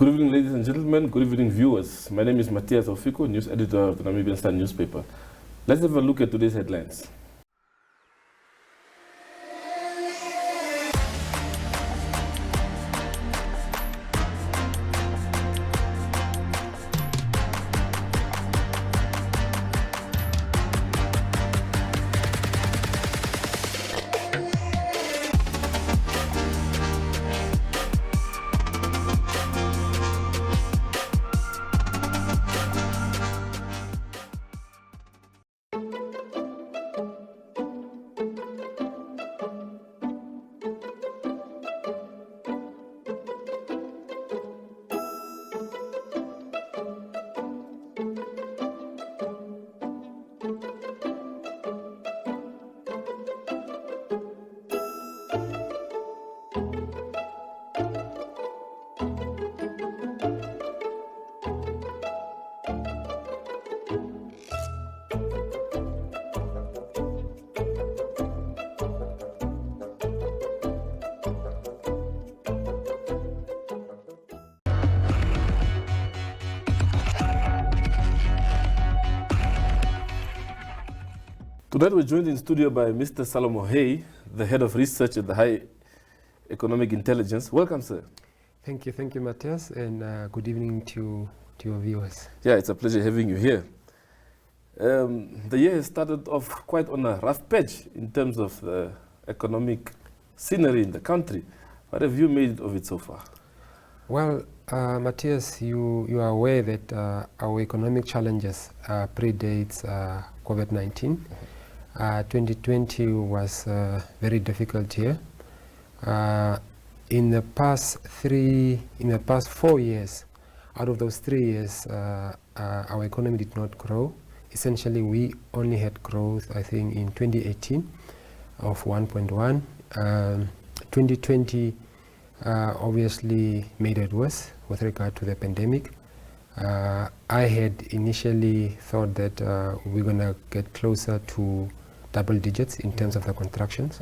Good evening, ladies and gentlemen. Good evening, viewers. My name is Matthias Ofiko, news editor of the Namibian Star newspaper. Let's have a look at today's headlines. Tonight we're joined in studio by Mr. Salomo Hei, the head of research at the High Economic Intelligence. Welcome, sir. Thank you, Matthias, and good evening to your viewers. Yeah, it's a pleasure having you here. The year has started off quite on a rough patch in terms of the economic scenery in the country. What have you made of it so far? Well, Matthias, you are aware that our economic challenges predates COVID-19. 2020 was a very difficult year. In the past 4 years, out of those 3 years, our economy did not grow. Essentially, we only had growth, I think, in 2018 of 1.1. 2020 obviously made it worse with regard to the pandemic. I had initially thought that we're going to get closer to double digits in terms of the contractions.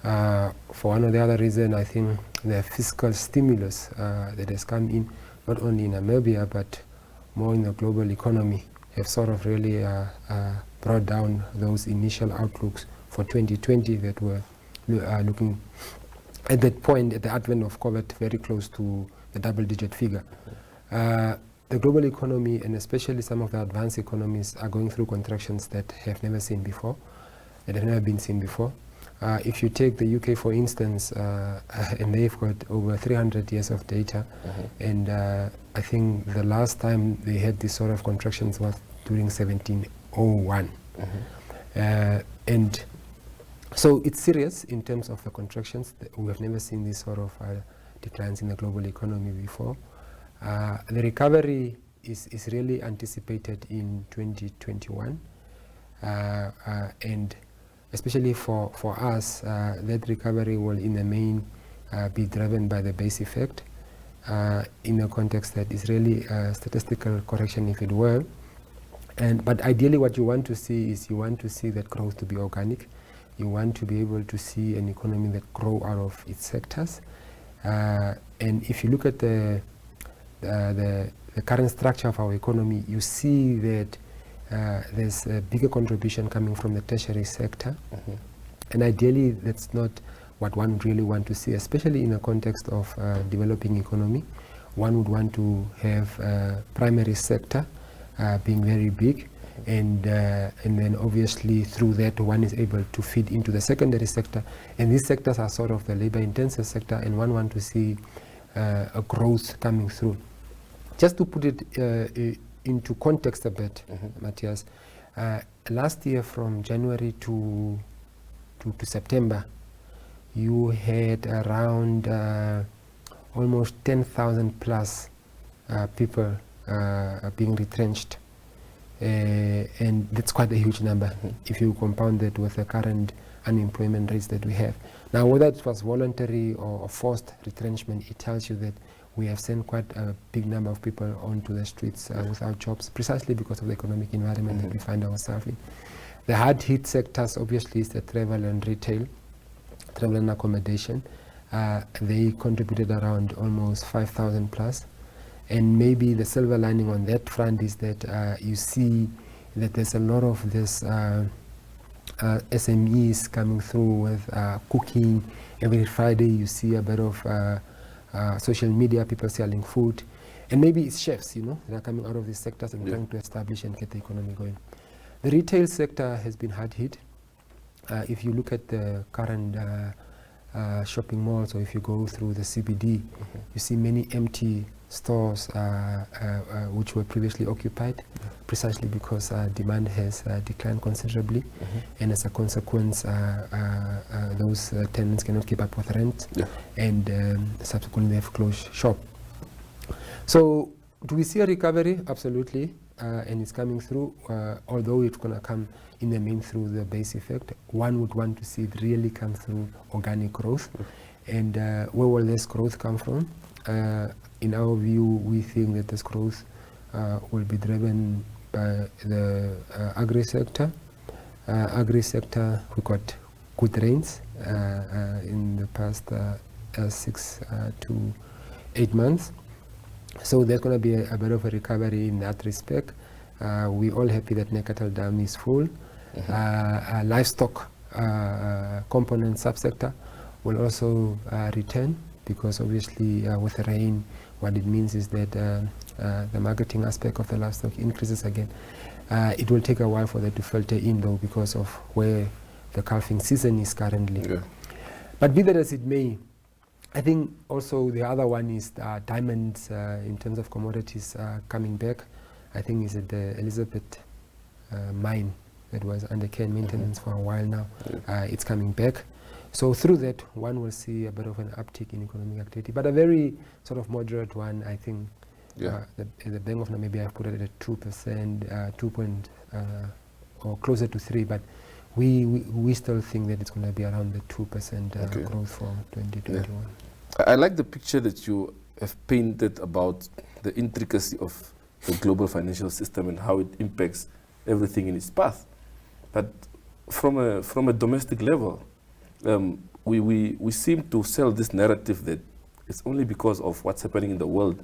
For one or the other reason, I think the fiscal stimulus that has come in, not only in Namibia, but more in the global economy, have sort of really brought down those initial outlooks for 2020 that were looking at that point, at the advent of COVID, very close to the double-digit figure. The global economy, and especially some of the advanced economies, are going through contractions that have never been seen before. If you take the UK, for instance, and they've got over 300 years of data, and I think the last time they had this sort of contractions was during 1701. And so it's serious in terms of the contractions. We have never seen this sort of declines in the global economy before. The recovery is really anticipated in 2021, and especially for us, that recovery will in the main be driven by the base effect in a context that is really a statistical correction, if it were. But ideally what you want to see is you want to see that growth to be organic. You want to be able to see an economy that grow out of its sectors. And if you look at the current structure of our economy, you see that there's a bigger contribution coming from the tertiary sector. And ideally, that's not what one would really want to see, especially in the context of developing economy. One would want to have primary sector being very big, and then obviously through that one is able to feed into the secondary sector, and these sectors are sort of the labor-intensive sector, and one want to see a growth coming through. Just to put it into context a bit, Matthias, last year from January to September, you had around almost 10,000 plus people being retrenched, and that's quite a huge number if you compound it with the current unemployment rates that we have. Now, whether it was voluntary or forced retrenchment, it tells you that we have sent quite a big number of people onto the streets without jobs, precisely because of the economic environment that we find ourselves in. The hard hit sectors obviously is the travel and retail, travel and accommodation. They contributed around almost 5,000 plus. And maybe the silver lining on that front is that you see that there's a lot of this SMEs coming through with cooking. Every Friday you see a bit of social media, people selling food. And maybe it's chefs, you know, that are coming out of these sectors and trying to establish and get the economy going. The retail sector has been hard hit. If you look at the current shopping malls, or if you go through the CBD, you see many empty stores which were previously occupied, precisely because demand has declined considerably, and as a consequence those tenants cannot keep up with rent, and subsequently they have closed shop. So do we see a recovery? Absolutely, and it's coming through, although it's going to come in the main through the base effect. One would want to see it really come through organic growth. And where will this growth come from? In our view, we think that this growth will be driven by the agri-sector. Agri-sector, we got good rains in the past 6 to 8 months. So there's going to be a bit of a recovery in that respect. We're all happy that Nekatala Dam is full. Livestock component subsector will also return, because obviously with rain, what it means is that the marketing aspect of the livestock increases again. It will take a while for that to filter in, though, because of where the calving season is currently. But be that as it may, I think also the other one is diamonds in terms of commodities coming back. I think is at the Elizabeth mine that was under care and maintenance for a while now. It's coming back. So through that, one will see a bit of an uptick in economic activity, but a very sort of moderate one, I think. The Bank of Namibia have put it at 2%, or closer to 3%, but we still think that it's going to be around the 2% growth for 2021. I like the picture that you have painted about the intricacy of the global financial system and how it impacts everything in its path. But from a domestic level, we seem to sell this narrative that it's only because of what's happening in the world.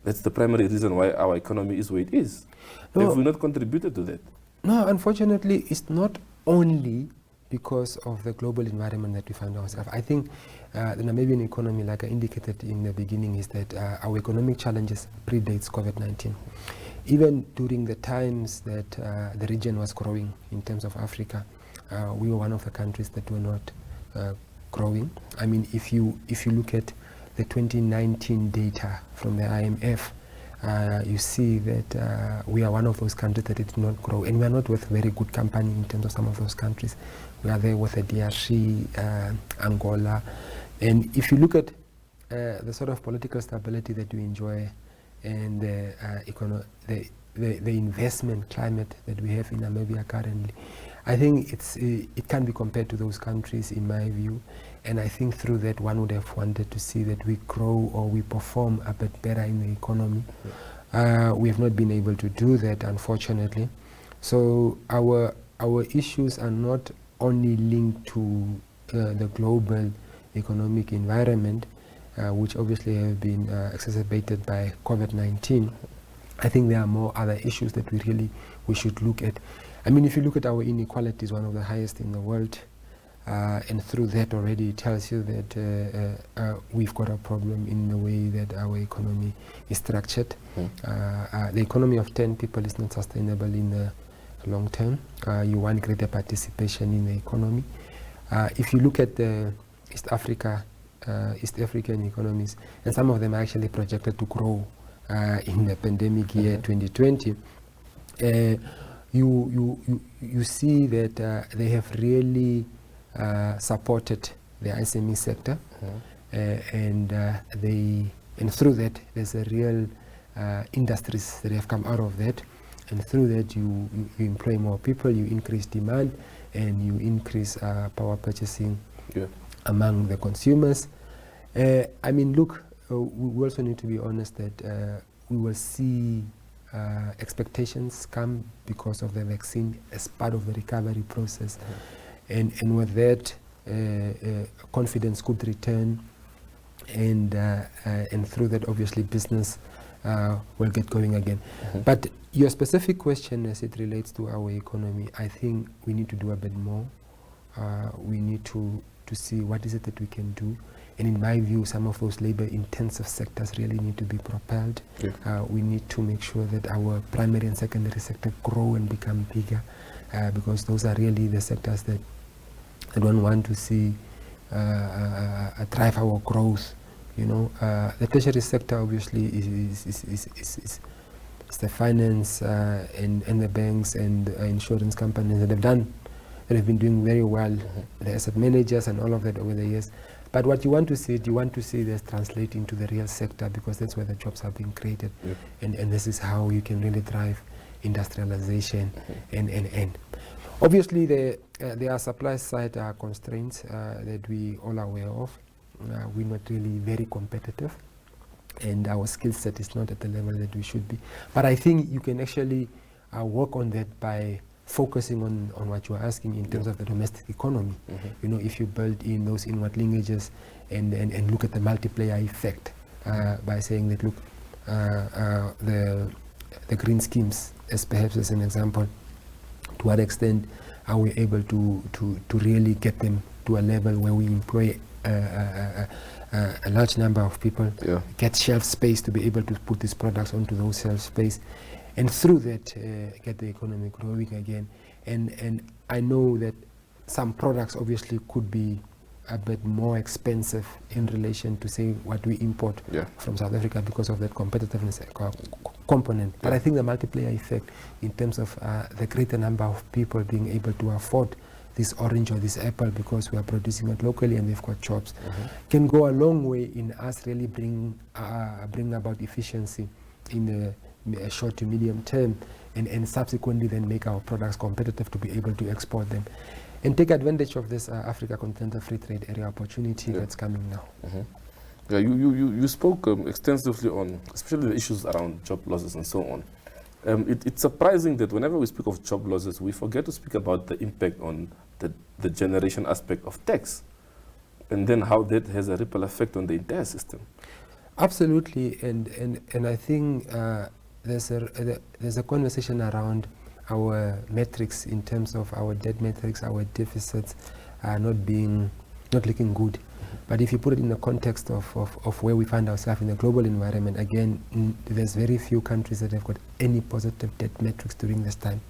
That's the primary reason why our economy is where it is. No, have we not contributed to that? No, unfortunately, it's not only because of the global environment that we find ourselves. I think the Namibian economy, like I indicated in the beginning, is that our economic challenges predates COVID-19. Even during the times that the region was growing in terms of Africa, we were one of the countries that were not growing. I mean, if you look at the 2019 data from the IMF, you see that we are one of those countries that did not grow, and we are not with very good company in terms of some of those countries. We are there with the DRC, Angola, and if you look at the sort of political stability that we enjoy and the investment climate that we have in Namibia currently, I think it can be compared to those countries in my view, and I think through that one would have wanted to see that we grow or we perform a bit better in the economy. We have not been able to do that, unfortunately. So our issues are not only linked to the global economic environment, which obviously have been exacerbated by COVID-19. I think there are more other issues that we should look at. I mean, if you look at our inequality, is one of the highest in the world, and through that already it tells you that we've got a problem in the way that our economy is structured. The economy of 10 people is not sustainable in the long term. You want greater participation in the economy. If you look at the East African economies, and some of them are actually projected to grow in the pandemic year 2020, you see that they have really supported the SME sector, and through that there's a real industries that have come out of that, and through that you employ more people, you increase demand, and you increase power purchasing among the consumers. I mean, look, we also need to be honest that we will see expectations come because of the vaccine as part of the recovery process, and with that confidence could return, and through that, obviously, business will get going again. But your specific question as it relates to our economy, I think we need to do a bit more. We need to see what is it that we can do. And in my view, some of those labor-intensive sectors really need to be propelled. Yeah. We need to make sure that our primary and secondary sector grow and become bigger, because those are really the sectors that one want to see drive our growth. You know, the tertiary sector obviously is the finance and the banks and insurance companies that have been doing very well, the asset managers and all of that over the years. But what you want to see this translate into the real sector, because that's where the jobs are being created. Yeah. And this is how you can really drive industrialization and obviously there are supply side constraints that we all are aware of. We're not really very competitive, and our skill set is not at the level that we should be. But I think you can actually work on that by focusing on what you're asking in terms of the domestic economy. You know, if you build in those inward linkages and look at the multiplier effect by saying that, look, the green schemes, as perhaps as an example, to what extent are we able to really get them to a level where we employ a large number of people, get shelf space to be able to put these products onto those shelf space, and through that get the economy growing again. And I know that some products obviously could be a bit more expensive in relation to, say, what we import from South Africa because of that competitiveness component. But I think the multiplier effect in terms of the greater number of people being able to afford this orange or this apple because we are producing it locally and we've got jobs can go a long way in us really bring about efficiency in the short to medium term, and subsequently then make our products competitive to be able to export them and take advantage of this Africa Continental Free Trade Area opportunity that's coming now. Yeah, you spoke extensively on especially the issues around job losses and so on. It's surprising that whenever we speak of job losses, we forget to speak about the impact on the generation aspect of tax, and then how that has a ripple effect on the entire system. Absolutely, and I think there's a conversation around our metrics in terms of our debt metrics, our deficits are not looking good. But if you put it in the context of where we find ourselves in the global environment, again, there's very few countries that have got any positive debt metrics during this time.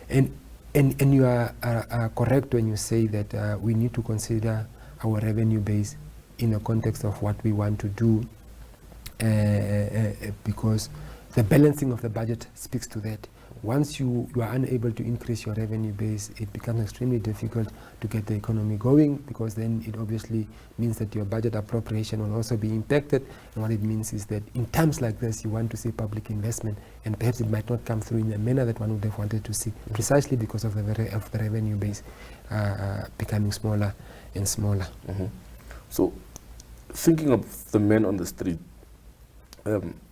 And you are correct when you say that we need to consider our revenue base in the context of what we want to do, because the balancing of the budget speaks to that. Once you are unable to increase your revenue base, it becomes extremely difficult to get the economy going, because then it obviously means that your budget appropriation will also be impacted. And what it means is that in times like this, you want to see public investment, and perhaps it might not come through in the manner that one would have wanted to see, precisely because of the revenue base becoming smaller and smaller. So, thinking of the men on the street,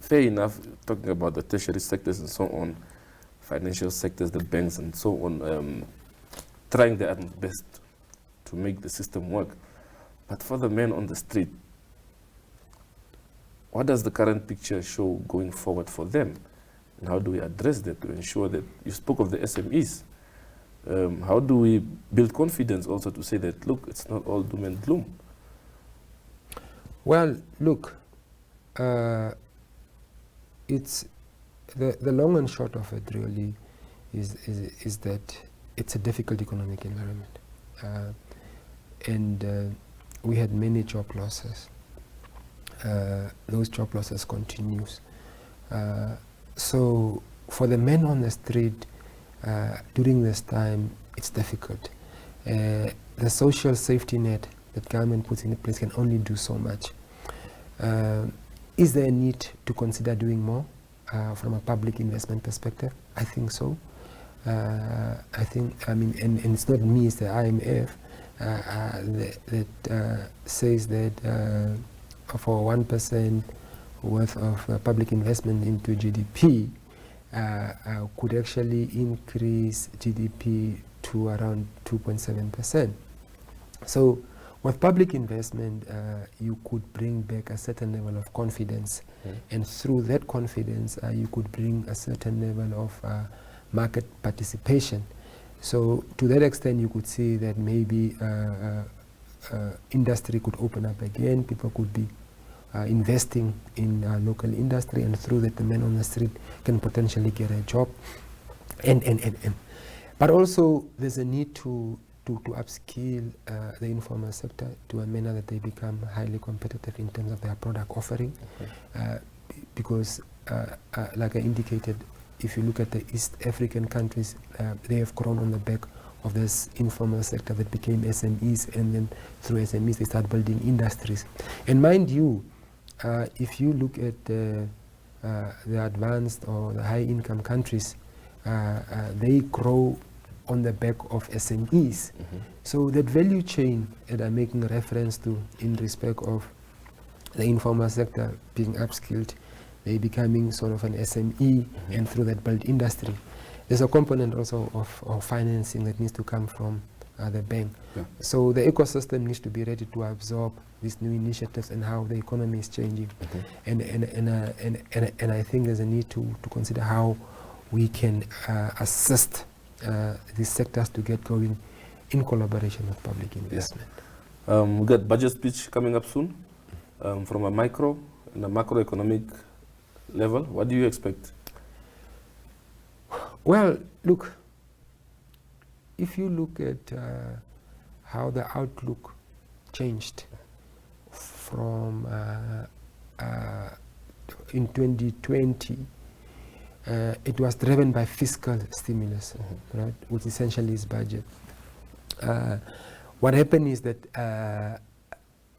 fair enough, talking about the tertiary sectors and so on, financial sectors, the banks and so on, trying their best to make the system work. But for the men on the street, what does the current picture show going forward for them? And how do we address that to ensure that, you spoke of the SMEs, how do we build confidence also to say that, look, it's not all doom and gloom? Well, look, it's the long and short of it really is that it's a difficult economic environment, and we had many job losses. Those job losses continues. So for the men on the street during this time, it's difficult. The social safety net that government puts in place can only do so much. Is there a need to consider doing more from a public investment perspective? I think so. And it's not me, it's the IMF that says that for 1% worth of public investment into GDP could actually increase GDP to around 2.7%. So With public investment, you could bring back a certain level of confidence, and through that confidence, you could bring a certain level of market participation. So to that extent, you could see that maybe industry could open up again, people could be investing in local industry, and through that the man on the street can potentially get a job. But also there's a need to upskill the informal sector to a manner that they become highly competitive in terms of their product offering. Because like I indicated, if you look at the East African countries, they have grown on the back of this informal sector that became SMEs, and then through SMEs they start building industries. And mind you, if you look at the advanced or the high income countries, they grow on the back of SMEs. So that value chain that I'm making reference to in respect of the informal sector being upskilled, they becoming sort of an SME, and through that build industry. There's a component also of financing that needs to come from the bank. So the ecosystem needs to be ready to absorb these new initiatives and how the economy is changing. And I think there's a need to consider how we can assist these sectors to get going in collaboration with public investment. We got budget speech coming up soon from a micro and a macroeconomic level. What do you expect? Well, look, if you look at how the outlook changed from in 2020, it was driven by fiscal stimulus, right, which essentially is budget. What happened is that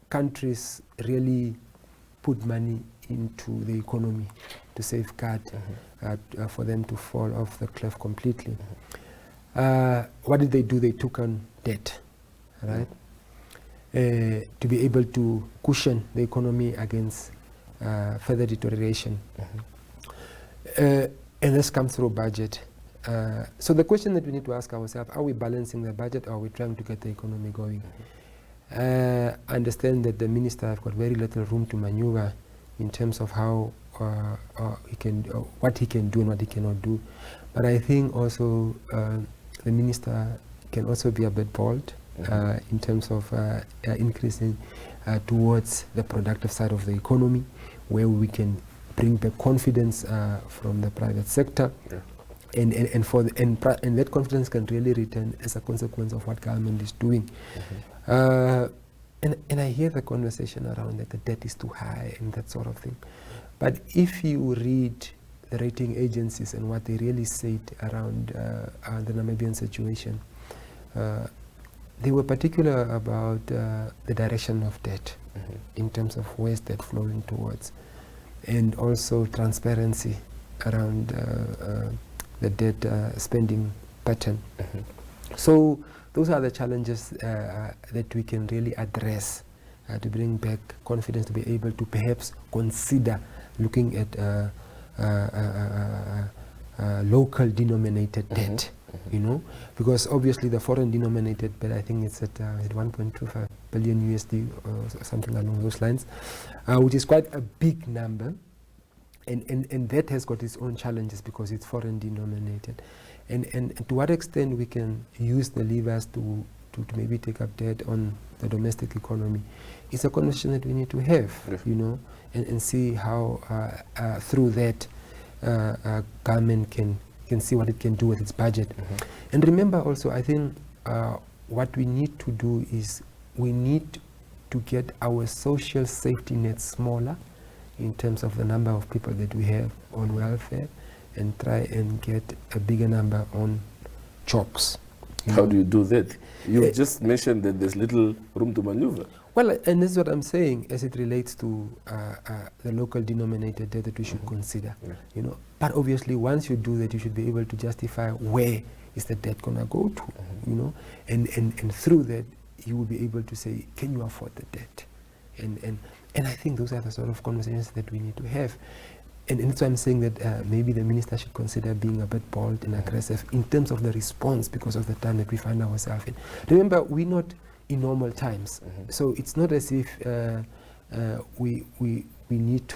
countries really put money into the economy to safeguard for them to fall off the cliff completely. What did they do? They took on debt, right, to be able to cushion the economy against further deterioration. And this comes through budget. So the question that we need to ask ourselves, are we balancing the budget, or are we trying to get the economy going? I understand that the minister have got very little room to maneuver in terms of how he can, what he can do and what he cannot do. But I think also the minister can also be a bit bold in terms of increasing towards the productive side of the economy, where we can bring back confidence from the private sector. And that confidence can really return as a consequence of what government is doing. And I hear the conversation around that the debt is too high and that sort of thing. But if you read the rating agencies and what they really said around the Namibian situation, they were particular about the direction of debt in terms of where's debt flowing towards, and also transparency around the debt spending pattern. So those are the challenges that we can really address to bring back confidence, to be able to perhaps consider looking at local denominated debt, you know, because obviously the foreign denominated debt, I think it's at 1.25 billion USD or something along those lines, which is quite a big number. And that has got its own challenges because it's foreign denominated. And to what extent we can use the levers to maybe take up debt on the domestic economy, it's a conversation that we need to have, you know, and see how through that government can see what it can do with its budget. And remember also, I think what we need to do is we need to get our social safety net smaller in terms of the number of people that we have on welfare, and try and get a bigger number on jobs. How do you do that? You just mentioned that there's little room to maneuver. Well, and this is what I'm saying as it relates to the local denominated debt that we should consider. You know, but obviously once you do that, you should be able to justify where is the debt gonna go to, you know, and through that you will be able to say, can you afford the debt? And I think those are the sort of conversations that we need to have. And that's why I'm saying that maybe the minister should consider being a bit bold and aggressive in terms of the response, because of the time that we find ourselves in. Remember, we're not in normal times. So it's not as if we need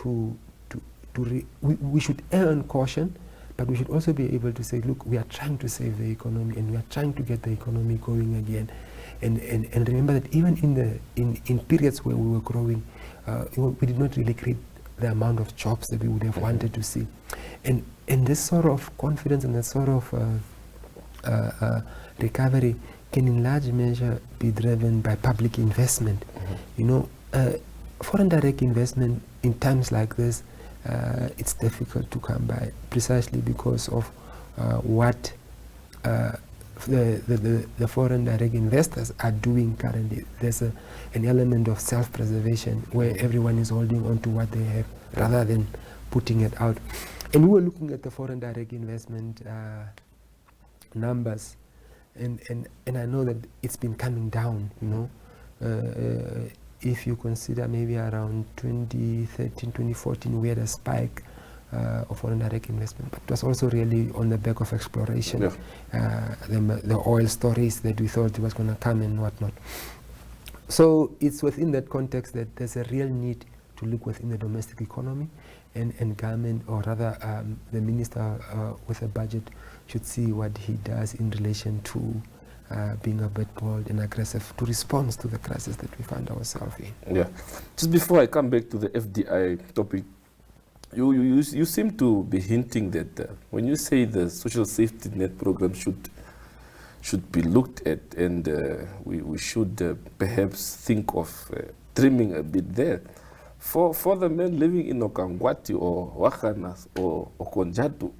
we should err on caution, but we should also be able to say, look, we are trying to save the economy and we are trying to get the economy going again. And remember that even in periods where we were growing, we did not really create the amount of jobs that we would have wanted to see. And this sort of confidence and this sort of recovery can in large measure be driven by public investment. You know, foreign direct investment in times like this, it's difficult to come by, precisely because of what the foreign direct investors are doing currently. There's an element of self-preservation where everyone is holding on to what they have rather than putting it out. And we were looking at the foreign direct investment numbers, and I know that it's been coming down, you know. If you consider maybe around 2013, 2014, we had a spike of foreign direct investment, but it was also really on the back of exploration, the oil stories that we thought was going to come and whatnot. So it's within that context that there's a real need to look within the domestic economy, and government, or rather the minister with a budget, should see what he does in relation to being a bit bold and aggressive to respond to the crisis that we find ourselves in. Yeah. Just before I come back to the FDI topic, you seem to be hinting that when you say the social safety net program should be looked at, and we should perhaps think of trimming a bit there. For the men living in Okangwati or Wakanas or Konjatu,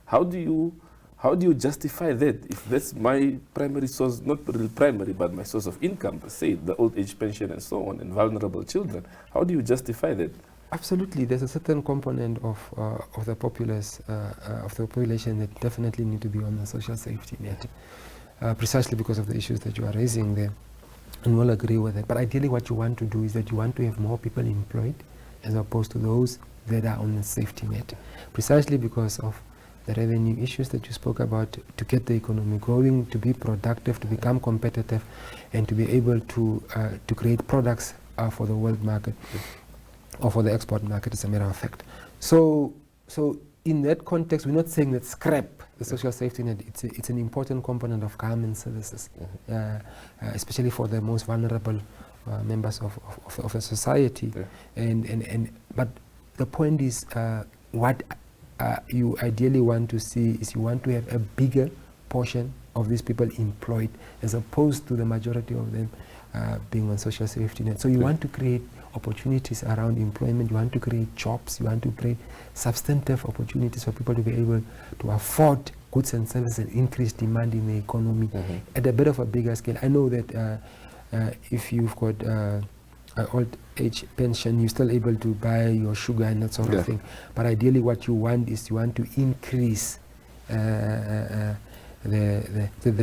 how do you justify that? If that's my primary source, not really primary, but my source of income, say the old age pension and so on, and vulnerable children, how do you justify that? Absolutely, there's a certain component of the populace, of the population, that definitely need to be on the social safety net, precisely because of the issues that you are raising there, and we'll agree with it. But ideally, what you want to do is that you want to have more people employed, as opposed to those that are on the safety net, precisely because of the revenue issues that you spoke about, to get the economy growing, to be productive, to become competitive, and to be able to create products for the world market, or for the export market, as a matter of fact. So in that context, we're not saying that scrap the social safety net. It's an important component of government services, especially for the most vulnerable members of the society. But the point is, what you ideally want to see is, you want to have a bigger portion of these people employed, as opposed to the majority of them being on social safety net. So you want to create opportunities around employment, you want to create jobs, you want to create substantive opportunities for people to be able to afford goods and services, and increase demand in the economy at a bit of a bigger scale. I know that if you've got an old age pension, you're still able to buy your sugar and that sort of thing. But ideally, what you want is, you want to increase the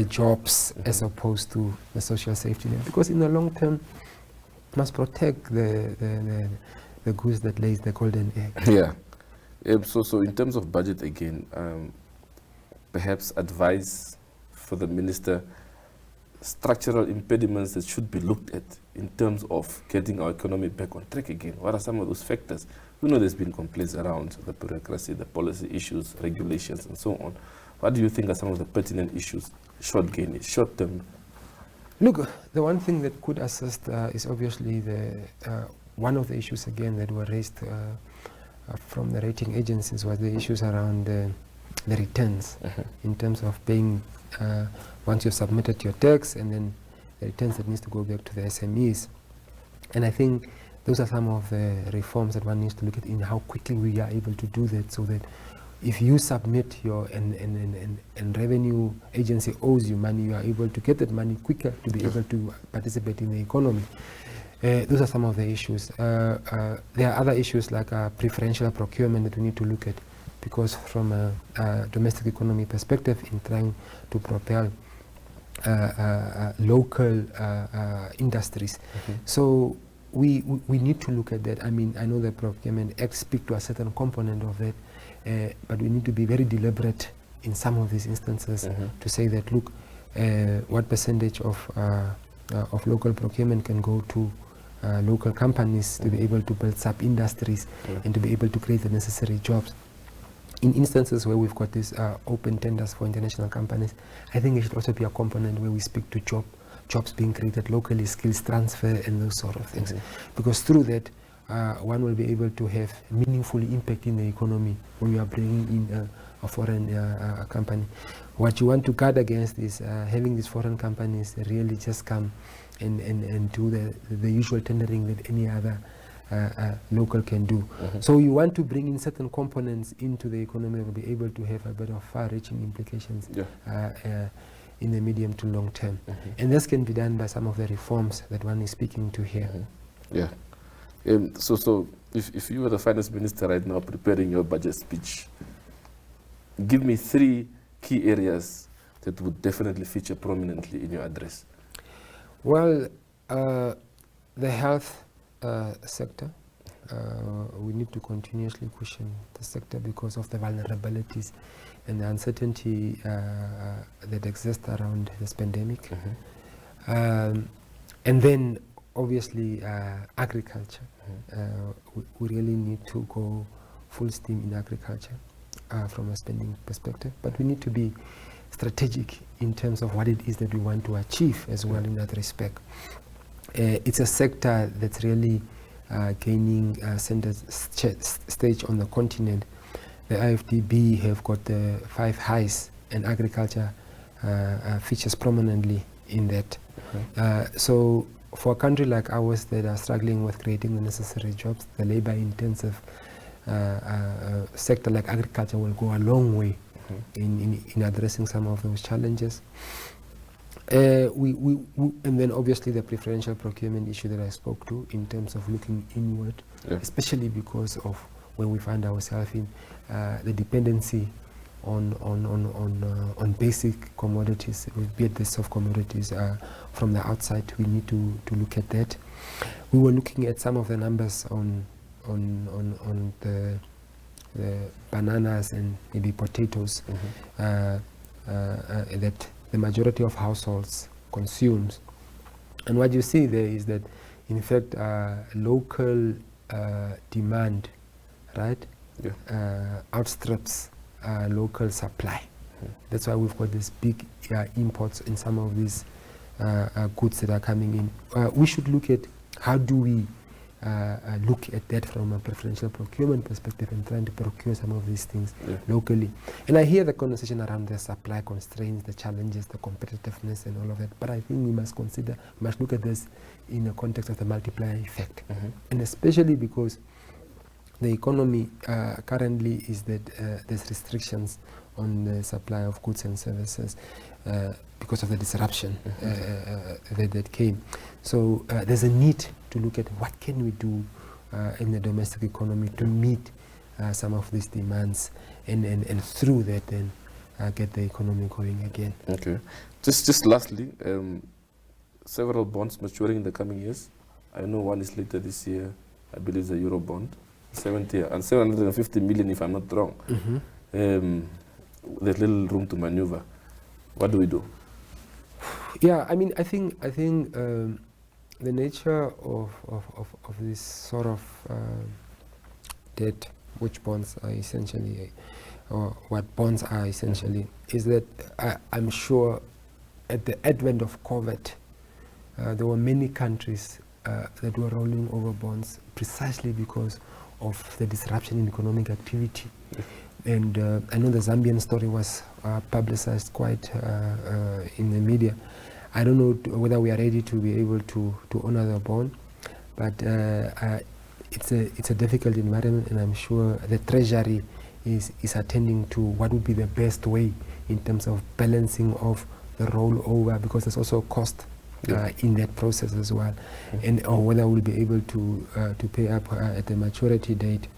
jobs, as opposed to the social safety net, because in the long term, must protect the goose that lays the golden egg. Yeah. So in terms of budget again, perhaps advice for the minister, structural impediments that should be looked at in terms of getting our economy back on track again. What are some of those factors? We know there's been complaints around the bureaucracy, the policy issues, regulations, and so on. What do you think are some of the pertinent issues, short term? Look, the one thing that could assist is obviously one of the issues again that were raised from the rating agencies, was the issues around the returns, in terms of paying once you've submitted your tax, and then the returns that needs to go back to the SMEs. And I think those are some of the reforms that one needs to look at, in how quickly we are able to do that, so that if you submit your and revenue agency owes you money, you are able to get that money quicker to be able to participate in the economy. Those are some of the issues. There are other issues like preferential procurement that we need to look at, because from a domestic economy perspective, in trying to propel local industries. So we need to look at that. I mean, I know the Procurement Act speaks to a certain component of that, but we need to be very deliberate in some of these instances to say that, look, what percentage of of local procurement can go to local companies to be able to build sub-industries and to be able to create the necessary jobs. In instances where we've got these open tenders for international companies, I think it should also be a component where we speak to jobs being created locally, skills transfer and those sort of things. Because through that, one will be able to have meaningful impact in the economy when you are bringing in a foreign company. What you want to guard against is having these foreign companies really just come and do the usual tendering that any other local can do. So you want to bring in certain components into the economy that will be able to have a bit of far-reaching implications in the medium to long term. And this can be done by some of the reforms that one is speaking to here. Yeah. So if you were the finance minister right now preparing your budget speech, give me 3 key areas that would definitely feature prominently in your address. Well, the health sector, we need to continuously cushion the sector because of the vulnerabilities and the uncertainty that exists around this pandemic. And then obviously agriculture. We really need to go full steam in agriculture from a spending perspective, but we need to be strategic in terms of what it is that we want to achieve as well in that respect. It's a sector that's really gaining center stage on the continent. The IFDB have got the 5 highs, and agriculture features prominently in that. So for a country like ours that are struggling with creating the necessary jobs, the labor-intensive sector like agriculture will go a long way in addressing some of those challenges. And then obviously the preferential procurement issue that I spoke to in terms of looking inward, especially because of where we find ourselves in the dependency on basic commodities, be it the soft commodities from the outside. We need to look at that. We were looking at some of the numbers on the bananas and maybe potatoes that the majority of households consumes. And what you see there is that, in fact, local demand, right, outstrips local supply. That's why we've got these big imports in some of these goods that are coming in. We should look at how do we look at that from a preferential procurement perspective and trying to procure some of these things locally. And I hear the conversation around the supply constraints, the challenges, the competitiveness and all of that, but I think we must look at this in the context of the multiplier effect. And especially because the economy currently is that there's restrictions on the supply of goods and services because of the disruption that came. So there's a need to look at what can we do in the domestic economy to meet some of these demands and through that then get the economy going again. Okay. Just lastly, several bonds maturing in the coming years. I know one is later this year. I believe the Euro bond, 750 million if I'm not wrong. There's little room to maneuver. What do we do? Yeah, I mean, I think the nature of this sort of debt, which bonds are essentially, or what bonds are essentially, is that I'm sure at the advent of COVID, there were many countries that were rolling over bonds precisely because of the disruption in economic activity. And I know the Zambian story was publicized quite in the media. I don't know whether we are ready to be able to honor the bond, but it's a difficult environment, and I'm sure the Treasury is attending to what would be the best way in terms of balancing of the rollover, because there's also cost in that process as well, and or whether we'll be able to pay up at the maturity date.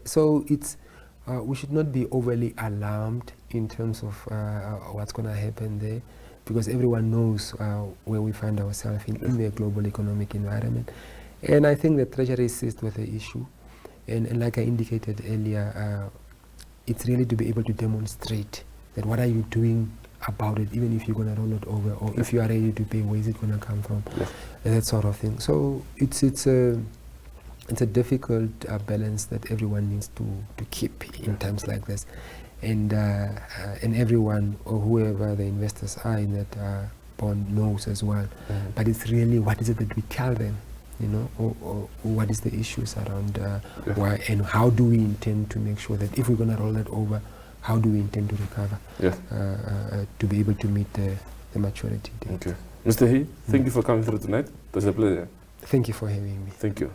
So it's we should not be overly alarmed in terms of what's going to happen there, because everyone knows where we find ourselves in the global economic environment. And I think the Treasury is seized with the issue. And like I indicated earlier, it's really to be able to demonstrate that what are you doing about it, even if you're going to roll it over, or if you are ready to pay, where is it going to come from, and that sort of thing. So it's a difficult balance that everyone needs to keep in times like this, and everyone or whoever the investors are in that bond knows as well. But it's really, what is it that we tell them, you know, or what is the issues around why, and how do we intend to make sure that if we're going to roll that over, how do we intend to recover to be able to meet the maturity date. Okay. Mr. Hei, thank you for coming through tonight. It was a pleasure. Thank you for having me. Thank you.